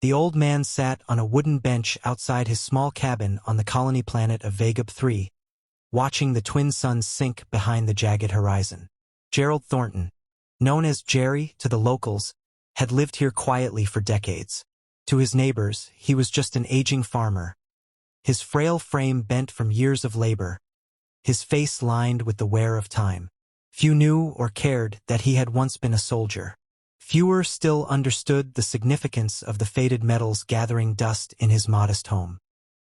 The old man sat on a wooden bench outside his small cabin on the colony planet of Vega 3, watching the twin suns sink behind the jagged horizon. Gerald Thornton, known as Jerry to the locals, had lived here quietly for decades. To his neighbors, he was just an aging farmer, his frail frame bent from years of labor, his face lined with the wear of time. Few knew or cared that he had once been a soldier. Fewer still understood the significance of the faded metals gathering dust in his modest home.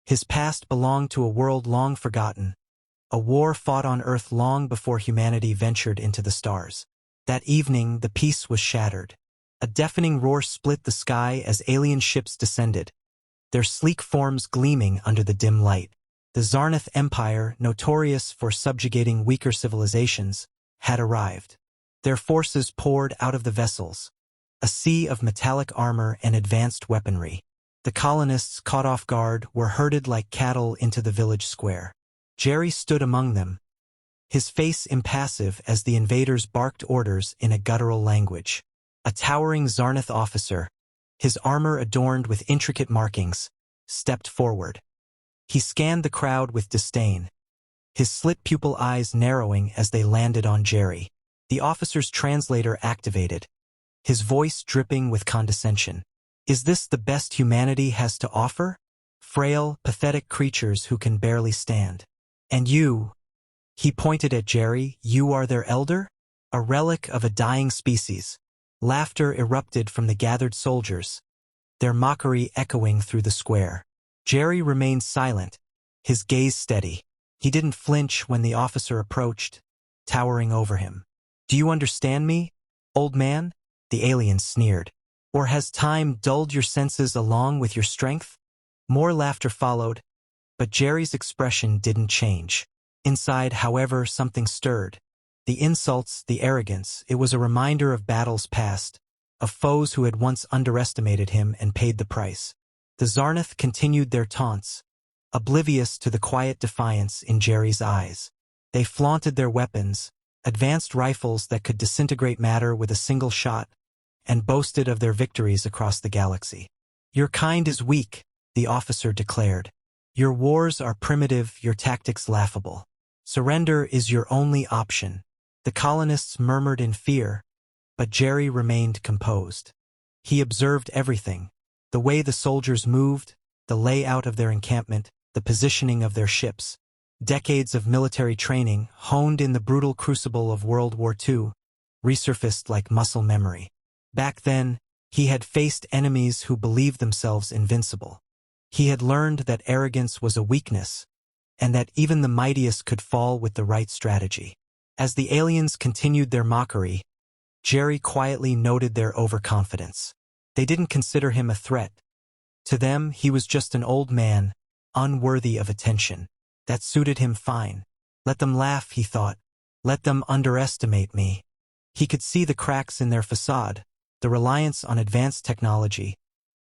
His past belonged to a world long forgotten, a war fought on Earth long before humanity ventured into the stars. That evening, the peace was shattered. A deafening roar split the sky as alien ships descended, their sleek forms gleaming under the dim light. The Zarnath Empire, notorious for subjugating weaker civilizations, had arrived. Their forces poured out of the vessels, a sea of metallic armor and advanced weaponry. The colonists, caught off guard, were herded like cattle into the village square. Jerry stood among them, his face impassive as the invaders barked orders in a guttural language. A towering Zarnath officer, his armor adorned with intricate markings, stepped forward. He scanned the crowd with disdain, his slit-pupil eyes narrowing as they landed on Jerry. The officer's translator activated, his voice dripping with condescension. "Is this the best humanity has to offer? Frail, pathetic creatures who can barely stand. And you," he pointed at Jerry, "you are their elder? A relic of a dying species." Laughter erupted from the gathered soldiers, their mockery echoing through the square. Jerry remained silent, his gaze steady. He didn't flinch when the officer approached, towering over him. "Do you understand me, old man?" the alien sneered. "Or has time dulled your senses along with your strength?" More laughter followed, but Jerry's expression didn't change. Inside, however, something stirred. The insults, the arrogance, it was a reminder of battles past, of foes who had once underestimated him and paid the price. The Zarnath continued their taunts, oblivious to the quiet defiance in Jerry's eyes. They flaunted their weapons, advanced rifles that could disintegrate matter with a single shot, and boasted of their victories across the galaxy. "Your kind is weak," the officer declared. "Your wars are primitive, your tactics laughable. Surrender is your only option." The colonists murmured in fear, but Jerry remained composed. He observed everything, the way the soldiers moved, the layout of their encampment, the positioning of their ships. Decades of military training, honed in the brutal crucible of World War II, resurfaced like muscle memory. Back then, he had faced enemies who believed themselves invincible. He had learned that arrogance was a weakness, and that even the mightiest could fall with the right strategy. As the aliens continued their mockery, Jerry quietly noted their overconfidence. They didn't consider him a threat. To them, he was just an old man, unworthy of attention. That suited him fine. Let them laugh, he thought. Let them underestimate me. He could see the cracks in their facade, the reliance on advanced technology,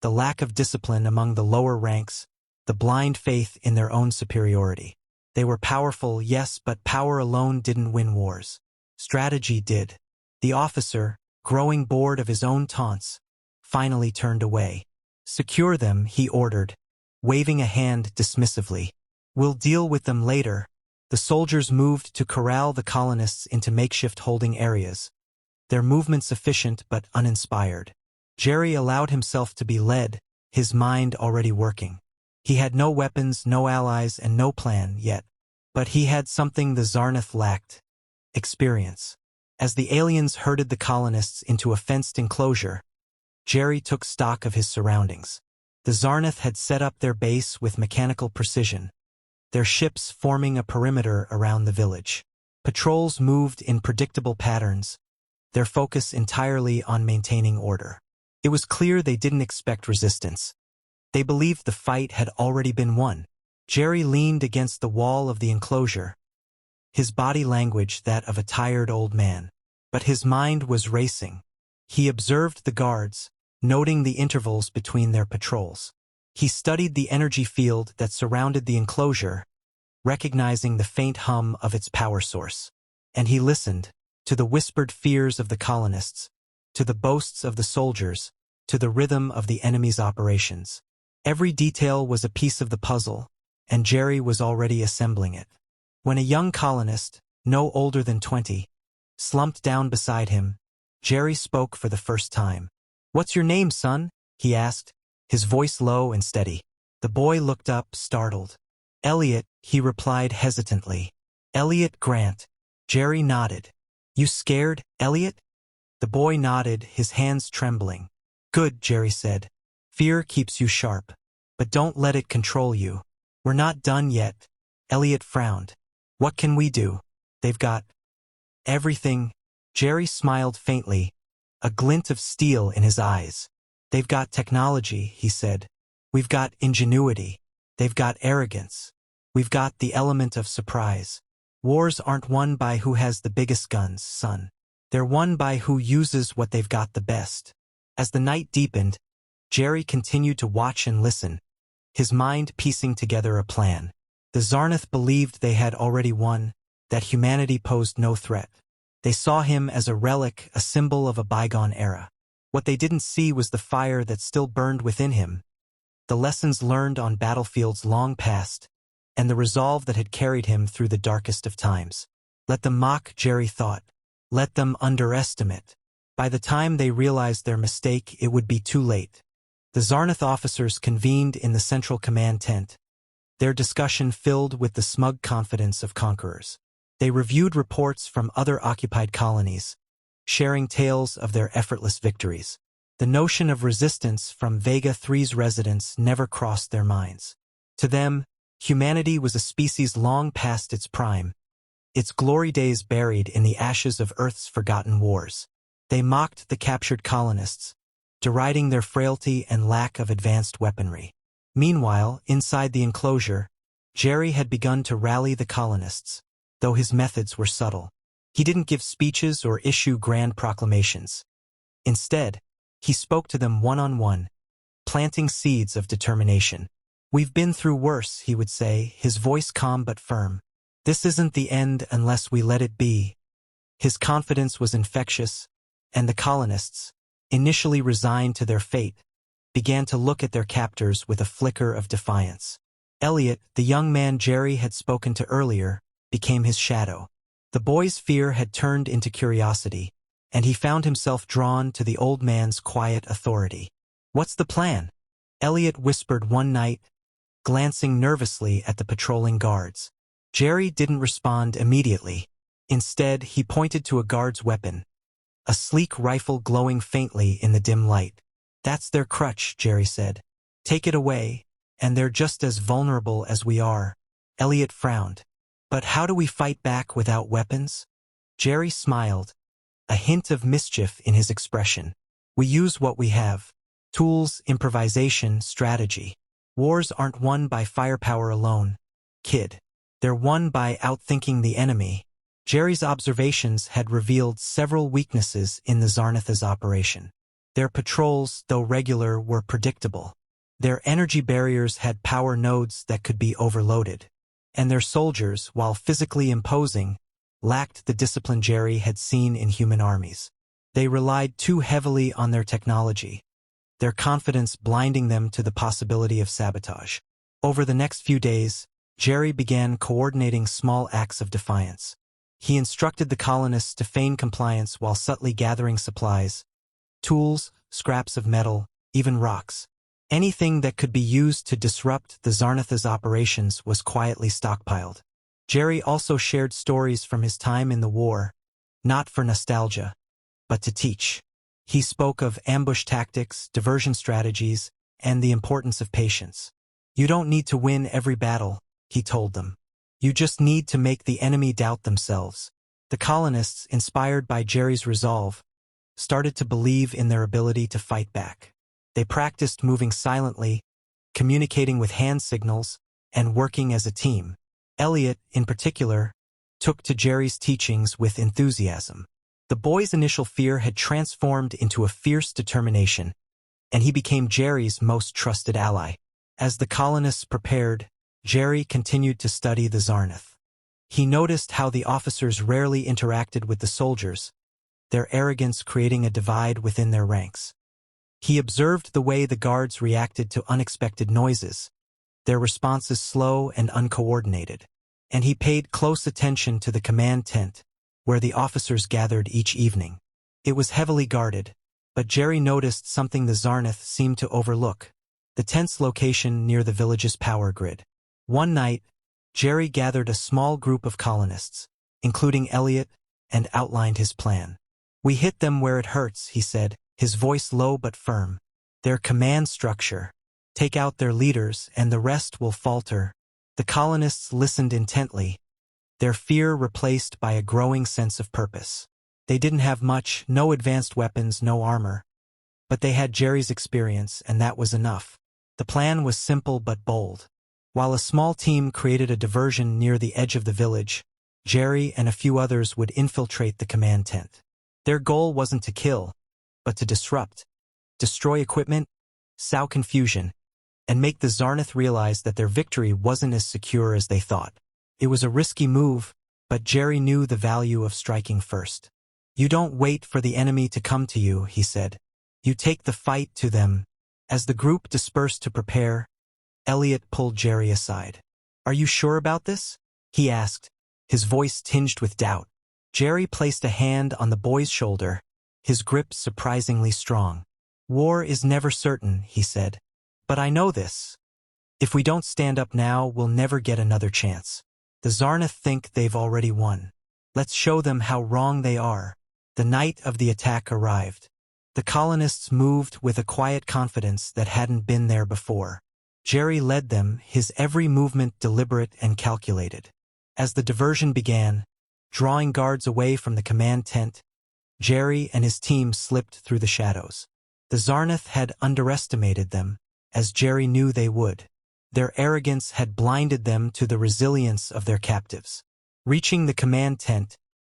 the lack of discipline among the lower ranks, the blind faith in their own superiority. They were powerful, yes, but power alone didn't win wars. Strategy did. The officer, growing bored of his own taunts, finally turned away. "Secure them," he ordered, waving a hand dismissively. "We'll deal with them later." The soldiers moved to corral the colonists into makeshift holding areas, their movements efficient but uninspired. Jerry allowed himself to be led, his mind already working. He had no weapons, no allies, and no plan yet. But he had something the Zarnath lacked: experience. As the aliens herded the colonists into a fenced enclosure, Jerry took stock of his surroundings. The Zarnath had set up their base with mechanical precision, their ships forming a perimeter around the village. Patrols moved in predictable patterns, their focus entirely on maintaining order. It was clear they didn't expect resistance. They believed the fight had already been won. Jerry leaned against the wall of the enclosure, his body language that of a tired old man. But his mind was racing. He observed the guards, noting the intervals between their patrols. He studied the energy field that surrounded the enclosure, recognizing the faint hum of its power source. And he listened to the whispered fears of the colonists, to the boasts of the soldiers, to the rhythm of the enemy's operations. Every detail was a piece of the puzzle, and Jerry was already assembling it. When a young colonist, no older than 20, slumped down beside him, Jerry spoke for the first time. "What's your name, son?" he asked, his voice low and steady. The boy looked up, startled. "Elliot," he replied hesitantly. "Elliot Grant." Jerry nodded. "You scared, Elliot?" The boy nodded, his hands trembling. "Good," Jerry said. "Fear keeps you sharp. But don't let it control you. We're not done yet." Elliot frowned. "What can we do?" "They've got everything." Jerry smiled faintly, a glint of steel in his eyes. "They've got technology," he said. "We've got ingenuity. They've got arrogance. We've got the element of surprise. Wars aren't won by who has the biggest guns, son. They're won by who uses what they've got the best." As the night deepened, Jerry continued to watch and listen, his mind piecing together a plan. The Zarnath believed they had already won, that humanity posed no threat. They saw him as a relic, a symbol of a bygone era. What they didn't see was the fire that still burned within him, the lessons learned on battlefields long past, and the resolve that had carried him through the darkest of times. Let them mock, Jerry thought. Let them underestimate. By the time they realized their mistake, it would be too late. The Zarnath officers convened in the central command tent, their discussion filled with the smug confidence of conquerors. They reviewed reports from other occupied colonies, sharing tales of their effortless victories. The notion of resistance from Vega 3's residents never crossed their minds. To them, humanity was a species long past its prime, its glory days buried in the ashes of Earth's forgotten wars. They mocked the captured colonists, deriding their frailty and lack of advanced weaponry. Meanwhile, inside the enclosure, Jerry had begun to rally the colonists, though his methods were subtle. He didn't give speeches or issue grand proclamations. Instead, he spoke to them one-on-one, planting seeds of determination. "We've been through worse," he would say, his voice calm but firm. "This isn't the end unless we let it be." His confidence was infectious, and the colonists, initially resigned to their fate, began to look at their captors with a flicker of defiance. Elliot, the young man Jerry had spoken to earlier, became his shadow. The boy's fear had turned into curiosity, and he found himself drawn to the old man's quiet authority. "What's the plan?" Elliot whispered one night, glancing nervously at the patrolling guards. Jerry didn't respond immediately. Instead, he pointed to a guard's weapon, a sleek rifle glowing faintly in the dim light. "That's their crutch," Jerry said. "Take it away, and they're just as vulnerable as we are." Elliot frowned. "But how do we fight back without weapons?" Jerry smiled, a hint of mischief in his expression. "We use what we have. Tools, improvisation, strategy. Wars aren't won by firepower alone, kid. They're won by outthinking the enemy." Jerry's observations had revealed several weaknesses in the Zarnath's operation. Their patrols, though regular, were predictable. Their energy barriers had power nodes that could be overloaded. And their soldiers, while physically imposing, lacked the discipline Jerry had seen in human armies. They relied too heavily on their technology, their confidence blinding them to the possibility of sabotage. Over the next few days, Jerry began coordinating small acts of defiance. He instructed the colonists to feign compliance while subtly gathering supplies, tools, scraps of metal, even rocks. Anything that could be used to disrupt the Zarnath's operations was quietly stockpiled. Jerry also shared stories from his time in the war, not for nostalgia, but to teach. He spoke of ambush tactics, diversion strategies, and the importance of patience. "You don't need to win every battle," he told them. "You just need to make the enemy doubt themselves." The colonists, inspired by Jerry's resolve, started to believe in their ability to fight back. They practiced moving silently, communicating with hand signals, and working as a team. Elliot, in particular, took to Jerry's teachings with enthusiasm. The boy's initial fear had transformed into a fierce determination, and he became Jerry's most trusted ally. As the colonists prepared, Jerry continued to study the Zarnath. He noticed how the officers rarely interacted with the soldiers, their arrogance creating a divide within their ranks. He observed the way the guards reacted to unexpected noises, their responses slow and uncoordinated. And he paid close attention to the command tent, where the officers gathered each evening. It was heavily guarded, but Jerry noticed something the Zarnath seemed to overlook: the tent's location near the village's power grid. One night, Jerry gathered a small group of colonists, including Elliot, and outlined his plan. "We hit them where it hurts," he said, his voice low but firm. "Their command structure. Take out their leaders and the rest will falter." The colonists listened intently, their fear replaced by a growing sense of purpose. They didn't have much, no advanced weapons, no armor. But they had Jerry's experience, and that was enough. The plan was simple but bold. While a small team created a diversion near the edge of the village, Jerry and a few others would infiltrate the command tent. Their goal wasn't to kill, but to disrupt, destroy equipment, sow confusion, and make the Zarnath realize that their victory wasn't as secure as they thought. It was a risky move, but Jerry knew the value of striking first. "You don't wait for the enemy to come to you," he said. "You take the fight to them." As the group dispersed to prepare, Elliot pulled Jerry aside. "Are you sure about this?" he asked, his voice tinged with doubt. Jerry placed a hand on the boy's shoulder, his grip surprisingly strong. "War is never certain," he said. "But I know this. If we don't stand up now, we'll never get another chance. The Zarnath think they've already won. Let's show them how wrong they are." The night of the attack arrived. The colonists moved with a quiet confidence that hadn't been there before. Jerry led them, his every movement deliberate and calculated. As the diversion began, drawing guards away from the command tent, Jerry and his team slipped through the shadows. The Zarnath had underestimated them, as Jerry knew they would. Their arrogance had blinded them to the resilience of their captives. Reaching the command tent,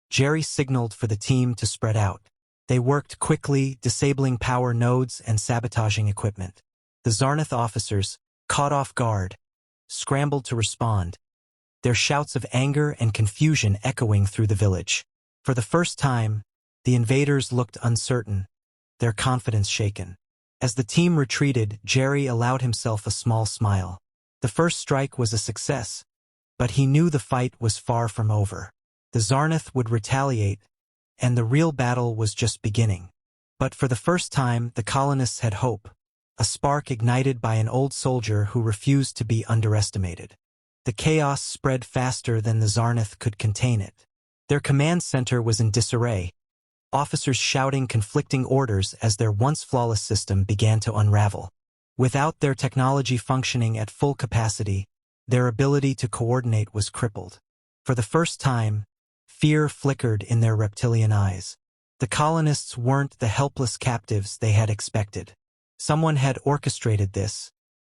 Jerry signaled for the team to spread out. They worked quickly, disabling power nodes and sabotaging equipment. The Zarnath officers, caught off guard, scrambled to respond, their shouts of anger and confusion echoing through the village. For the first time, the invaders looked uncertain, their confidence shaken. As the team retreated, Jerry allowed himself a small smile. The first strike was a success, but he knew the fight was far from over. The Zarnath would retaliate, and the real battle was just beginning. But for the first time, the colonists had hope, a spark ignited by an old soldier who refused to be underestimated. The chaos spread faster than the Zarnath could contain it. Their command center was in disarray, officers shouting conflicting orders as their once flawless system began to unravel. Without their technology functioning at full capacity, their ability to coordinate was crippled. For the first time, fear flickered in their reptilian eyes. The colonists weren't the helpless captives they had expected. Someone had orchestrated this,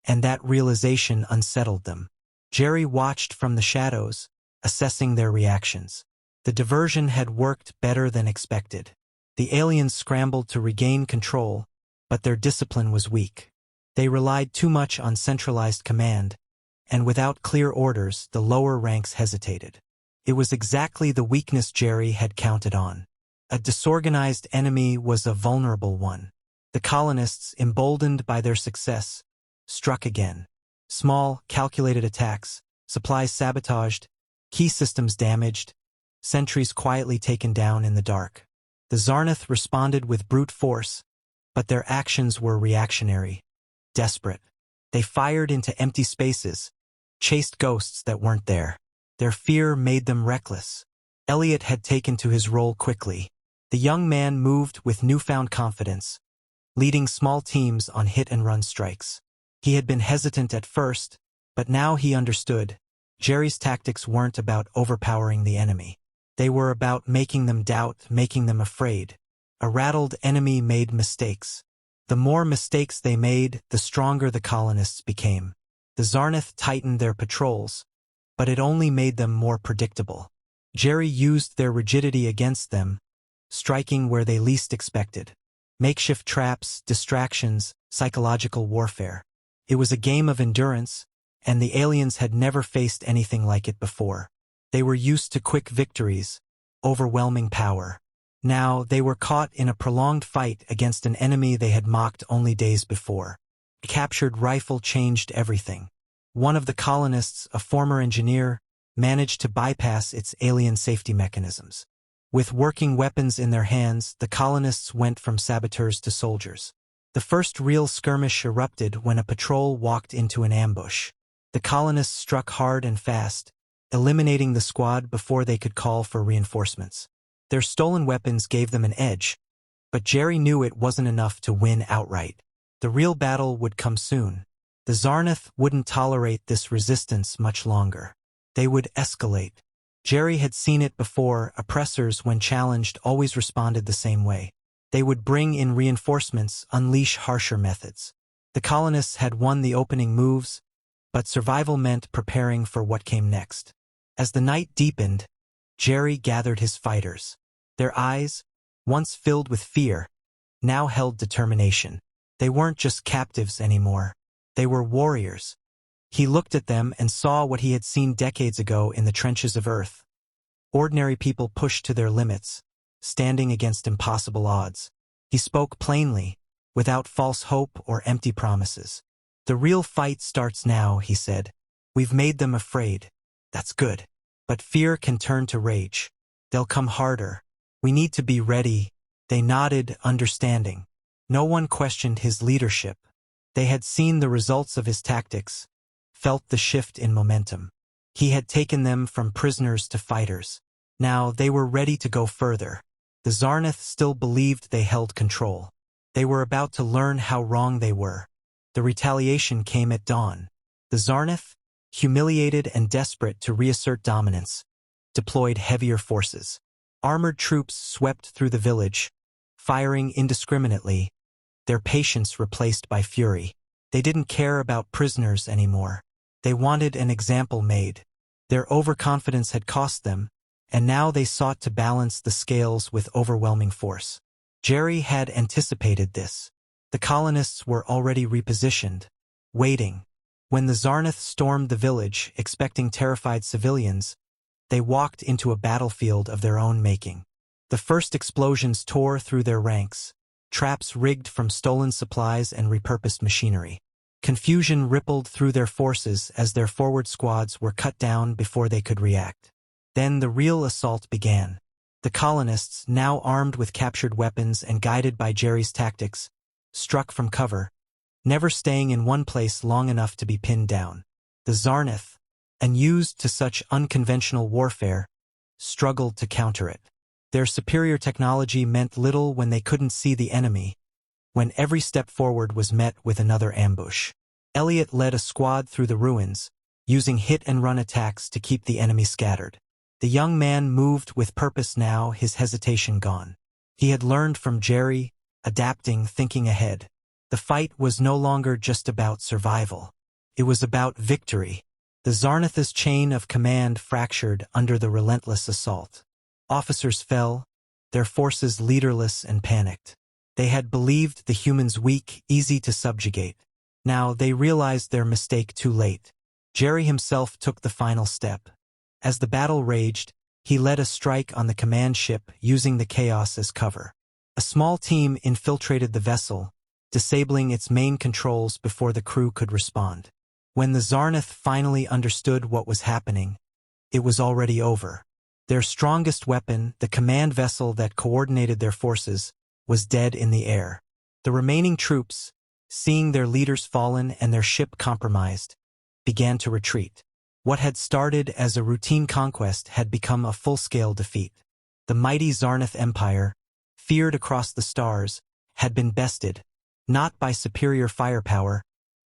and that realization unsettled them. Jerry watched from the shadows, assessing their reactions. The diversion had worked better than expected. The aliens scrambled to regain control, but their discipline was weak. They relied too much on centralized command, and without clear orders, the lower ranks hesitated. It was exactly the weakness Jerry had counted on. A disorganized enemy was a vulnerable one. The colonists, emboldened by their success, struck again. Small, calculated attacks, supplies sabotaged, key systems damaged, sentries quietly taken down in the dark. The Zarnath responded with brute force, but their actions were reactionary, desperate. They fired into empty spaces, chased ghosts that weren't there. Their fear made them reckless. Elliot had taken to his role quickly. The young man moved with newfound confidence, leading small teams on hit-and-run strikes. He had been hesitant at first, but now he understood. Jerry's tactics weren't about overpowering the enemy. They were about making them doubt, making them afraid. A rattled enemy made mistakes. The more mistakes they made, the stronger the colonists became. The Zarnath tightened their patrols, but it only made them more predictable. Jerry used their rigidity against them, striking where they least expected. Makeshift traps, distractions, psychological warfare. It was a game of endurance, and the aliens had never faced anything like it before. They were used to quick victories, overwhelming power. Now they were caught in a prolonged fight against an enemy they had mocked only days before. A captured rifle changed everything. One of the colonists, a former engineer, managed to bypass its alien safety mechanisms. With working weapons in their hands, the colonists went from saboteurs to soldiers. The first real skirmish erupted when a patrol walked into an ambush. The colonists struck hard and fast, eliminating the squad before they could call for reinforcements. Their stolen weapons gave them an edge, but Jerry knew it wasn't enough to win outright. The real battle would come soon. The Zarnath wouldn't tolerate this resistance much longer. They would escalate. Jerry had seen it before. Oppressors, when challenged, always responded the same way. They would bring in reinforcements, unleash harsher methods. The colonists had won the opening moves, but survival meant preparing for what came next. As the night deepened, Jerry gathered his fighters. Their eyes, once filled with fear, now held determination. They weren't just captives anymore. They were warriors. He looked at them and saw what he had seen decades ago in the trenches of Earth. Ordinary people pushed to their limits, standing against impossible odds. He spoke plainly, without false hope or empty promises. "The real fight starts now," he said. "We've made them afraid. That's good. But fear can turn to rage. They'll come harder. We need to be ready." They nodded, understanding. No one questioned his leadership. They had seen the results of his tactics, felt the shift in momentum. He had taken them from prisoners to fighters. Now they were ready to go further. The Zarnath still believed they held control. They were about to learn how wrong they were. The retaliation came at dawn. The Zarnath, humiliated and desperate to reassert dominance, deployed heavier forces. Armored troops swept through the village, firing indiscriminately, their patience replaced by fury. They didn't care about prisoners anymore. They wanted an example made. Their overconfidence had cost them, and now they sought to balance the scales with overwhelming force. Jerry had anticipated this. The colonists were already repositioned, waiting. When the Zarnath stormed the village, expecting terrified civilians, they walked into a battlefield of their own making. The first explosions tore through their ranks, traps rigged from stolen supplies and repurposed machinery. Confusion rippled through their forces as their forward squads were cut down before they could react. Then the real assault began. The colonists, now armed with captured weapons and guided by Jerry's tactics, struck from cover, never staying in one place long enough to be pinned down. The Zarnath, unused to such unconventional warfare, struggled to counter it. Their superior technology meant little when they couldn't see the enemy, when every step forward was met with another ambush. Elliot led a squad through the ruins, using hit-and-run attacks to keep the enemy scattered. The young man moved with purpose now, his hesitation gone. He had learned from Jerry, adapting, thinking ahead. The fight was no longer just about survival. It was about victory. The Zarnath's chain of command fractured under the relentless assault. Officers fell, their forces leaderless and panicked. They had believed the humans weak, easy to subjugate. Now they realized their mistake too late. Jerry himself took the final step. As the battle raged, he led a strike on the command ship, using the chaos as cover. A small team infiltrated the vessel, disabling its main controls before the crew could respond. When the Zarnath finally understood what was happening, it was already over. Their strongest weapon, the command vessel that coordinated their forces, was dead in the air. The remaining troops, seeing their leaders fallen and their ship compromised, began to retreat. What had started as a routine conquest had become a full-scale defeat. The mighty Zarnath Empire, feared across the stars, had been bested, not by superior firepower,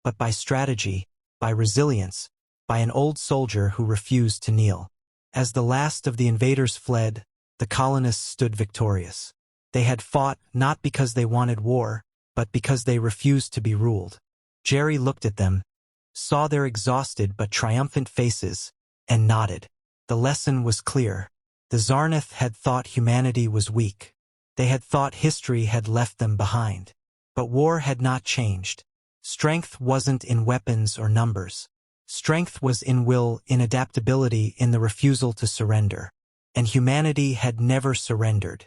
but by strategy, by resilience, by an old soldier who refused to kneel. As the last of the invaders fled, the colonists stood victorious. They had fought not because they wanted war, but because they refused to be ruled. Jerry looked at them, saw their exhausted but triumphant faces, and nodded. The lesson was clear. The Zarnath had thought humanity was weak. They had thought history had left them behind. But war had not changed. Strength wasn't in weapons or numbers. Strength was in will, in adaptability, in the refusal to surrender. And humanity had never surrendered.